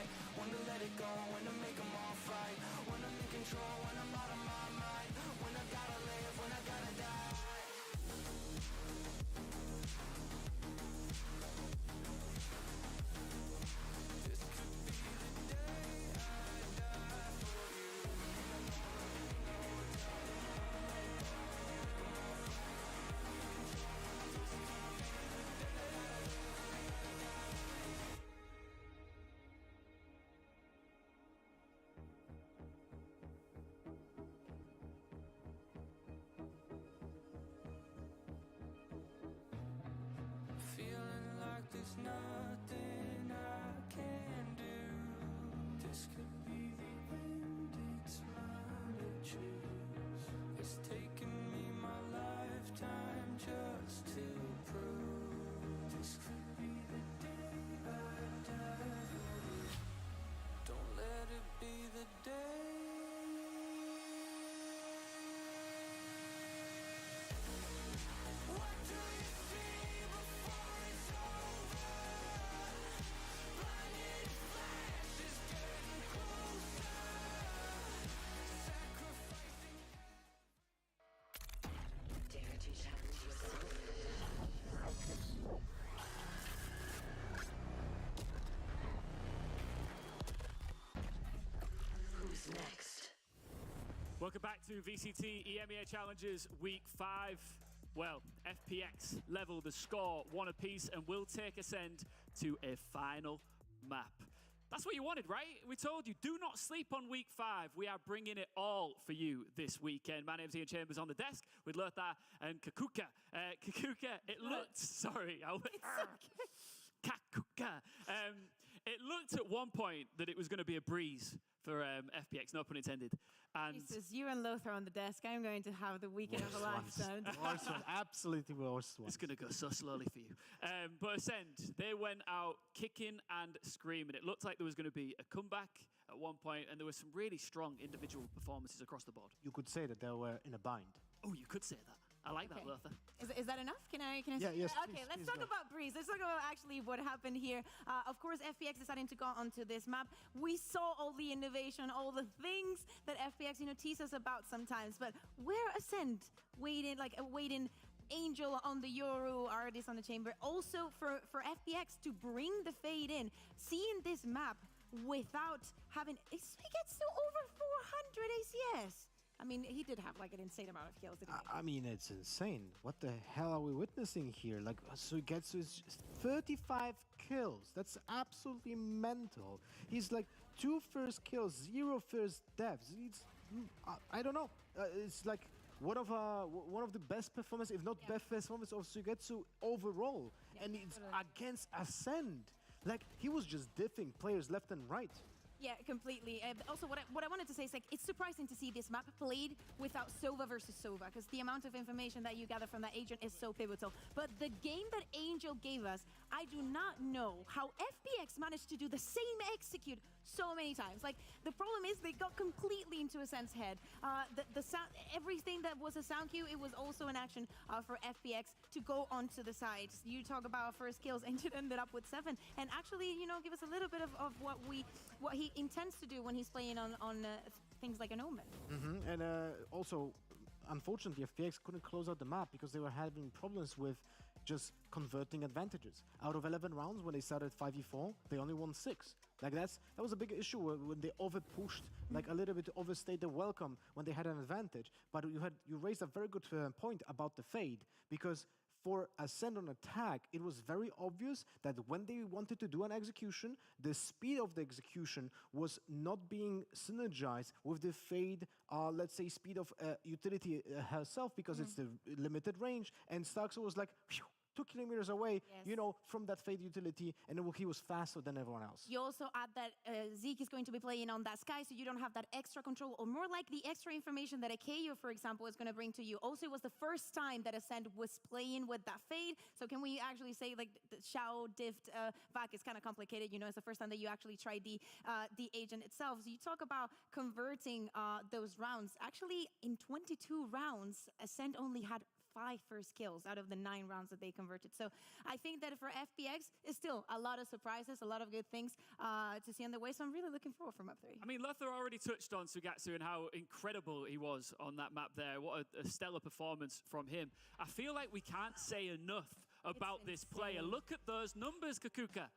Speaker 9: right. When to let it go, when to make them all fight. When I'm in control, when I'm out of my mind. When I gotta live, when I gotta die. This could be the day I die for you. Feeling like there's nothing I can do. This could be the end, it's mine to choose. It's taken me my lifetime just to prove. This could be the day I die for you. Don't let it be the day. What do you see before it's over? Blinded flashes getting closer. Sacrificing.
Speaker 8: Dare to challenge yourself. Who's next?
Speaker 10: Welcome back to VCT EMEA Challenges Week 5. Well, FPX level the score 1 apiece and will take Ascend to a final map. That's what you wanted, right? We told you, do not sleep on Week 5. We are bringing it all for you this weekend. My name's Ian Chambers on the desk with Lothar and Kakuka. Kakuka, it looked, sorry. Kakuka. It looked at one point that it was going to be a breeze for FPX, no pun intended. And
Speaker 11: Jesus, you and Lothar on the desk. I'm going to have the weekend of a lifetime.
Speaker 5: Worst one, absolutely worst one.
Speaker 10: it's going to go so slowly for you. But Ascend, they went out kicking and screaming. It looked like there was going to be a comeback at one point, and there were some really strong individual performances across the board.
Speaker 5: You could say that they were in a bind.
Speaker 10: Oh, you could say that. I like that,
Speaker 11: Okay.
Speaker 10: Lothar.
Speaker 11: Is that enough? Can I
Speaker 5: Yeah,
Speaker 11: say
Speaker 5: yes,
Speaker 11: that?
Speaker 5: please,
Speaker 11: Okay, let's
Speaker 5: please
Speaker 11: talk
Speaker 5: go.
Speaker 11: about Breeze. Let's talk about actually what happened here. Of course, FPX deciding to go onto this map. We saw all the innovation, all the things that FPX, tease us about sometimes. But where Ascend waiting Angel on the Yoru, Ardis on the Chamber. Also for FPX to bring the fade in, seeing this map without having, he gets to over 400 ACS. I mean, he did have like an insane amount of kills, didn't he?
Speaker 5: I mean, it's insane. What the hell are we witnessing here? Like, Suigetsu is 35 kills. That's absolutely mental. He's like 2 first kills, 0 first deaths. I don't know. It's like one of the best performance, if not best performance of Suigetsu overall.
Speaker 11: Yeah,
Speaker 5: And it's
Speaker 11: totally.
Speaker 5: against Ascend. Like, he was just diffing players left and right.
Speaker 11: Yeah, completely. Also, what I wanted to say is, like, it's surprising to see this map played without Sova versus Sova, because the amount of information that you gather from that agent is so pivotal. But the game that Angel gave us, I do not know how FPX managed to do the same execute so many times. Like, the problem is they got completely into Ascend's head. The sound, everything that was a sound cue, it was also an action for FPX to go onto the sides. You talk about first kills, Angel ended up with 7, and actually, give us a little bit of what he intends to do when he's playing on things like an Omen.
Speaker 5: And also, unfortunately, FPX couldn't close out the map because they were having problems with just converting advantages. Out of 11 rounds, when they started 5v4, they only won 6. Like that was a big issue when they overpushed, like a little bit overstayed the welcome when they had an advantage. But you raised a very good point about the fade, because for Ascend on attack, it was very obvious that when they wanted to do an execution, the speed of the execution was not being synergized with the fade, let's say, speed of utility herself, because it's the limited range. And Starkster was like, phew, 2 kilometers away,
Speaker 11: Yes.
Speaker 5: From that fade utility, and he was faster than everyone else.
Speaker 11: You also add that Zeke is going to be playing on that Sky, so you don't have that extra control, or more like the extra information that Akayo, for example, is going to bring to you. Also, it was the first time that Ascend was playing with that fade, so can we actually say, like, the Xiao, Dift, Vac is kind of complicated, it's the first time that you actually tried the agent itself. So you talk about converting those rounds. Actually, in 22 rounds, Ascend only had 5 first kills out of the 9 rounds that they converted. So I think that for FPX, it's still a lot of surprises, a lot of good things to see on the way. So I'm really looking forward for map 3.
Speaker 10: I mean, Lothar already touched on Sugatsu and how incredible he was on that map there. What a stellar performance from him. I feel like we can't say enough about this player. Look at those numbers, Kakuka.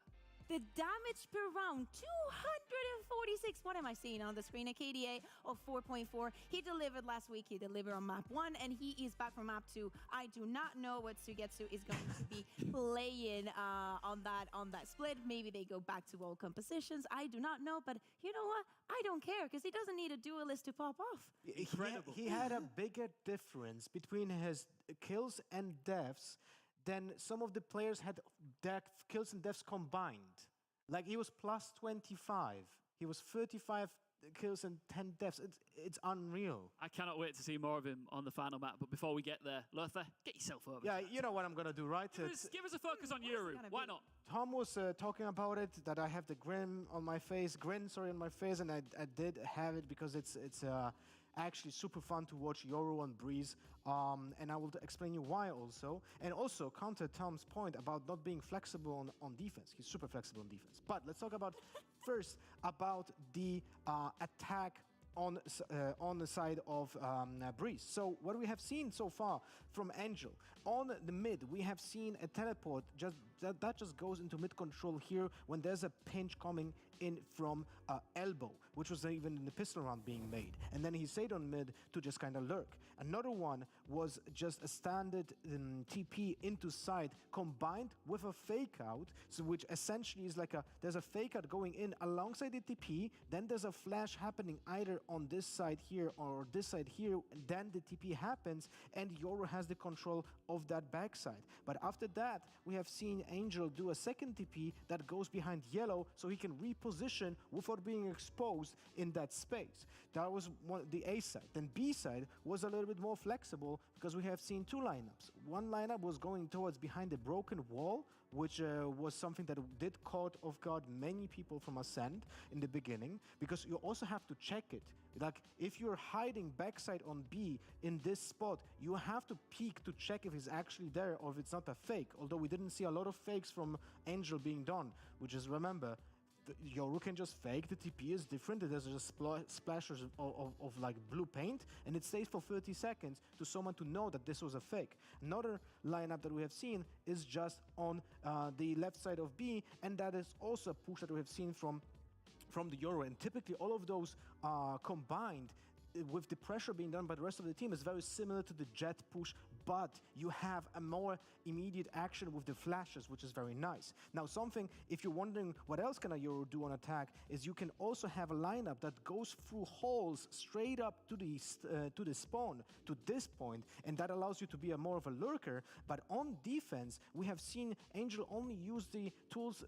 Speaker 11: The damage per round, 246. What am I seeing on the screen? A KDA of 4.4. He delivered last week. He delivered on map 1, and he is back from map 2. I do not know what Sugetsu is going to be playing on that split. Maybe they go back to old compositions. I do not know, but you know what? I don't care, because he doesn't need a duelist to pop off.
Speaker 10: Incredible.
Speaker 5: He had a bigger difference between his kills and deaths than some of the players had kills and deaths combined. Like, he was plus 25. He was 35 kills and 10 deaths. It's unreal.
Speaker 10: I cannot wait to see more of him on the final map. But before we get there, Lothar, get yourself over.
Speaker 5: Yeah, you know what I'm going to do, right?
Speaker 10: Give us a focus on Yoru. Why not?
Speaker 5: Tom was talking about it, that I have the grin on my face, on my face, and I did have it because it's actually super fun to watch Yoru on Breeze, and I will explain you why also. And also, counter Tom's point about not being flexible on defense. He's super flexible on defense. But let's talk about first about the attack on the side of Breeze. So what we have seen so far from Angel, on the mid, we have seen a teleport that just goes into mid control here when there's a pinch coming in from elbow, which was even in the pistol round being made. And then he stayed on mid to just kind of lurk. Another one was just a standard TP into side combined with a fake out, so which essentially is like there's a fake out going in alongside the TP, then there's a flash happening either on this side here or this side here, and then the TP happens and Yoru has the control of that backside. But after that, we have seen Angel do a second TP that goes behind yellow so he can reposition without being exposed in that space. That was the A side. Then B side was a little bit more flexible because we have seen 2 lineups. One lineup was going towards behind the broken wall, which was something that did caught off guard many people from Ascend in the beginning, because you also have to check it. Like, if you're hiding backside on B in this spot, you have to peek to check if he's actually there or if it's not a fake, although we didn't see a lot of fakes from Angel being done, which is, remember, Yoru can just fake, the TP is different, there's just splashes of like blue paint, and it stays for 30 seconds to someone to know that this was a fake. Another lineup that we have seen is just on the left side of B, and that is also a push that we have seen from the Yoru, and typically all of those combined with the pressure being done by the rest of the team is very similar to the jet push, but you have a more immediate action with the flashes, which is very nice. Now, something, if you're wondering what else can a Yoru do on attack, is you can also have a lineup that goes through holes straight up to the spawn, to this point, and that allows you to be more of a lurker. But on defense, we have seen Angel only use the tools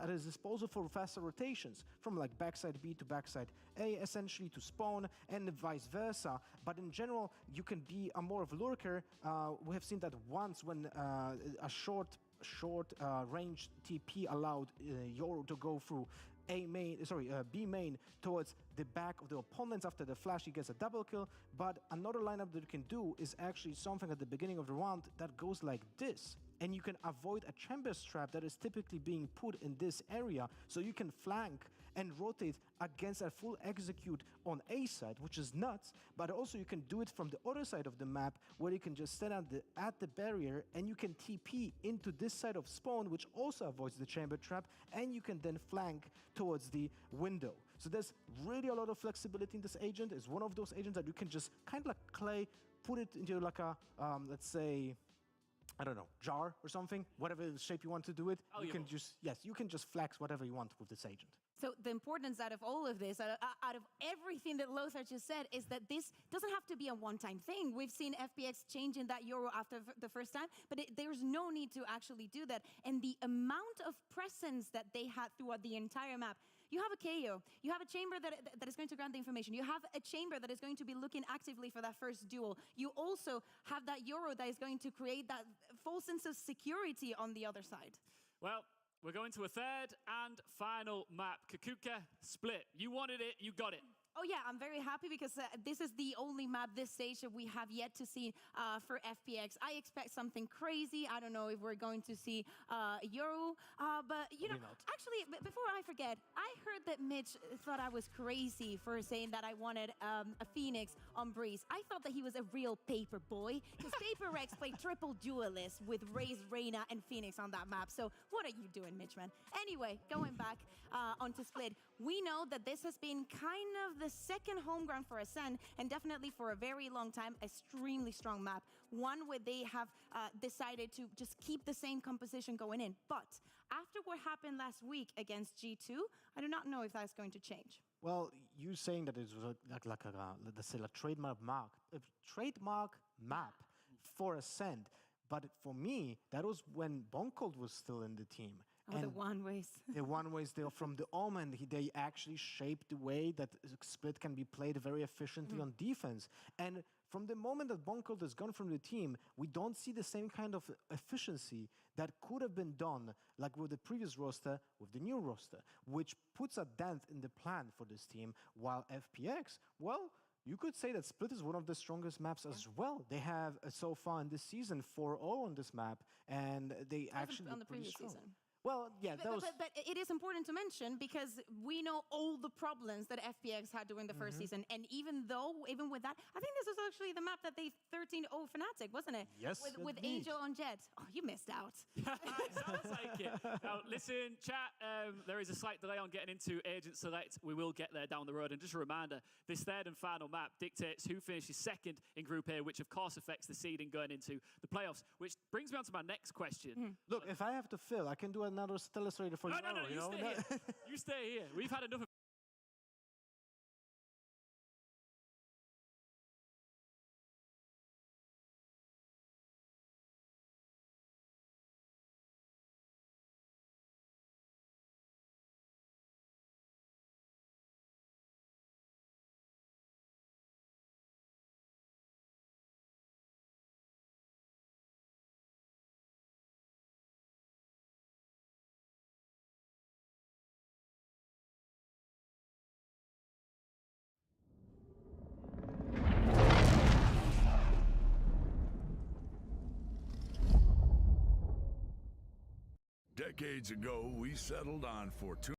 Speaker 5: at his disposal for faster rotations, from like backside B to backside A, essentially, to spawn, and vice versa. But in general, you can be a more of a lurker. We have seen that once when a short range TP allowed Yoru to go through B main towards the back of the opponents. After the flash, he gets a double kill. But another lineup that you can do is actually something at the beginning of the round that goes like this. And you can avoid a chamber trap that is typically being put in this area, so you can flank and rotate against a full execute on A side, which is nuts, but also you can do it from the other side of the map, where you can just stand at the barrier and you can TP into this side of spawn, which also avoids the chamber trap, and you can then flank towards the window. So there's really a lot of flexibility in this agent. It's one of those agents that you can just kind of like clay, put it into like a, let's say, I don't know, jar or something, whatever shape you want to do it. You can just flex whatever you want with this agent.
Speaker 11: So the importance out of all of this, out of everything that Lothar just said, is that this doesn't have to be a one-time thing. We've seen FPX changing that Yoru after the first time, but there's no need to actually do that. And the amount of presence that they had throughout the entire map. You have a KO, you have a chamber that is going to grant the information, you have a chamber that is going to be looking actively for that first duel. You also have that Yoru that is going to create that false sense of security on the other side.
Speaker 10: Well, we're going to a third and final map. Kakuka, split. You wanted it, you got it.
Speaker 11: Oh yeah, I'm very happy because this is the only map this stage that we have yet to see for FPX. I expect something crazy. I don't know if we're going to see Euro, but you know,
Speaker 5: Probably not.
Speaker 11: actually, before I forget, I heard that Mitch thought I was crazy for saying that I wanted a Phoenix on Breeze. I thought that he was a real paper boy because Paper Rex played triple duelist with Raze, Reyna, and Phoenix on that map. So what are you doing, Mitch, man? Anyway, going back onto Split, we know that this has been kind of the second home ground for Ascend, and definitely for a very long time, extremely strong map. One where they have decided to just keep the same composition going in. But after what happened last week against G2, I do not know if that's going to change.
Speaker 5: Well, you saying that it was like a let's say a trademark map for Ascend, but for me that was when Bonkold was still in the team.
Speaker 11: Oh, the one ways.
Speaker 5: The one ways they from the Omen, they actually shaped the way that Split can be played very efficiently on defense. And from the moment that Bonkold has gone from the team, we don't see the same kind of efficiency that could have been done like with the previous roster, with the new roster, which puts a dent in the plan for this team. While FPX, well, you could say that Split is one of the strongest maps as well. They have so far in this season 4-0 on this map, and they actually
Speaker 11: on the
Speaker 5: look pretty
Speaker 11: previous
Speaker 5: strong.
Speaker 11: season.
Speaker 5: Well, yeah, that was.
Speaker 11: But it is important to mention because we know all the problems that FPX had during the first season. And even with that, I think this was actually the map that they 13-0 Fnatic, wasn't it?
Speaker 5: Yes,
Speaker 11: With
Speaker 5: indeed.
Speaker 11: Angel on Jet. Oh, you missed out.
Speaker 10: It sounds like it. Now, listen, chat, there is a slight delay on getting into Agent Select. We will get there down the road. And just a reminder, this third and final map dictates who finishes second in Group A, which of course affects the seeding going into the playoffs, which brings me on to my next question.
Speaker 5: Look, if I have to fill, I can do another Stellar for
Speaker 10: No,
Speaker 5: you.
Speaker 10: no, no,
Speaker 5: you
Speaker 10: you
Speaker 5: know?
Speaker 10: stay here. You stay here. We've had enough of
Speaker 6: Decades ago, we settled on Fortuna.